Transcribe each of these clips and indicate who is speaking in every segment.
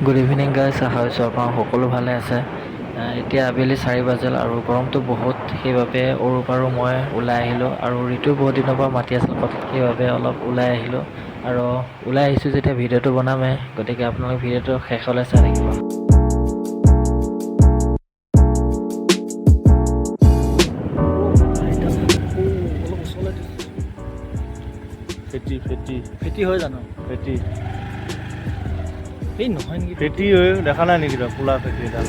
Speaker 1: Good evening guys, আশা কৰিছোঁ আপোনাৰ সকলো ভালে আছে। এতিয়া আবেলি 4 বাজিল আৰু গৰমটো বহুত, সেইবাবে অৰুপ আৰু মই ওলাই আহিলোঁ আৰু ঋতু বহুত দিনৰ পৰা মাতি আছিল কথাত, সেইবাবে অলপ ওলাই আহিলোঁ। আৰু ওলাই আহিছোঁ যেতিয়া ভিডিঅ'টো বনামেই, গতিকে আপোনালোকে ভিডিঅ'টো শেষলৈ চাই থাকিব।
Speaker 2: ফেটি হয় জানো?
Speaker 3: ফেটি
Speaker 2: এই নহয় নেকি?
Speaker 3: ফেটি হৈ দেখা নাই নেকি? কোলা ফেটি এডাল।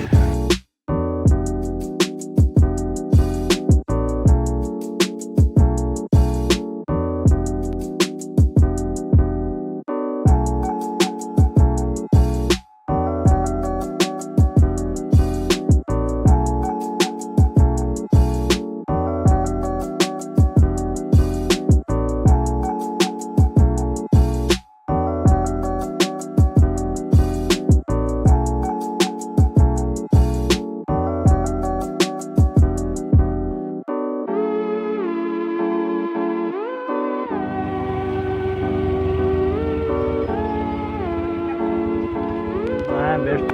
Speaker 3: বেষ্ট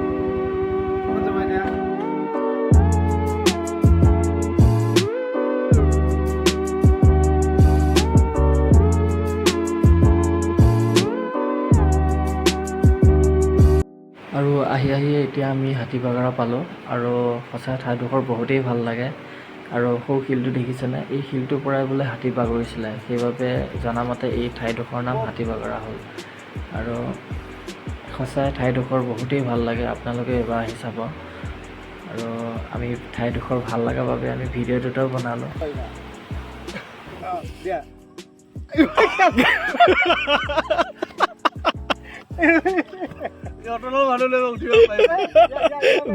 Speaker 1: আৰু আহি এতিয়া আমি হাতীবাগৰা পালোঁ আৰু সঁচা ঠাইডোখৰ বহুতেই ভাল লাগে। আৰু সৌ শিলটো দেখিছেনে? এই শিলটোৰ পৰাই বোলে হাতী বাগৰিছিলে, সেইবাবে জনামতে এই ঠাইডোখৰৰ নাম হাতীবাগৰা হ'ল। আৰু সঁচাই ঠাইডোখৰ বহুতেই ভাল লাগে, আপোনালোকে এবাৰ আহি চাব। আৰু আমি ঠাইডোখৰ ভাল লগাৰ বাবে আমি ভিডিঅ' দুটাও বনালোঁ।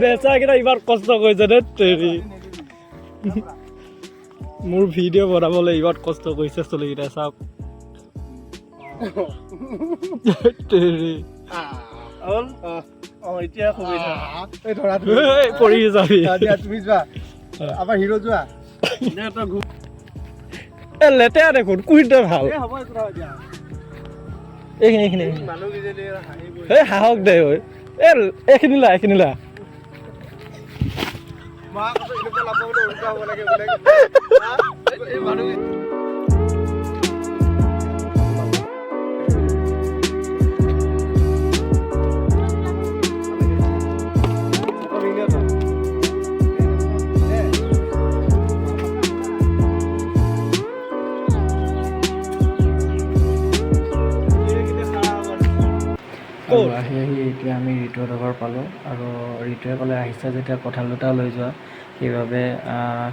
Speaker 2: বেচাকেইটা ইমান কষ্ট কৰিছে দে তেৰি। মোৰ ভিডিঅ' বনাবলৈ ইমান কষ্ট কৰিছে চলিকেইটাই, চাওক। তেৰি
Speaker 3: এতিয়া সুবিধা
Speaker 2: পৰি যাবি।
Speaker 3: তুমি যোৱা, আমাৰ হিৰো যোৱা।
Speaker 2: লেতেৰা দেখোন, কুইণ্টে ভাল। এইখিনি এই হাঁহক দে ঐ, এইখিনি লা
Speaker 1: আৰু আহি এতিয়া আমি ঋতুহঁতৰ পালোঁ আৰু ঋতুৱে ক'লে আহিছে যেতিয়া কঁঠাল দুটা লৈ যোৱা, সেইবাবে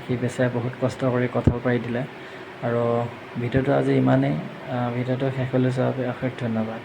Speaker 1: সি বেচাই বহুত কষ্ট কৰি কঁঠাল পাৰি দিলে। আৰু ভিডিঅ'টো আজি ইমানেই, ভিডিঅ'টো শেষলৈ চোৱাৰ বাবে অশেষ ধন্যবাদ।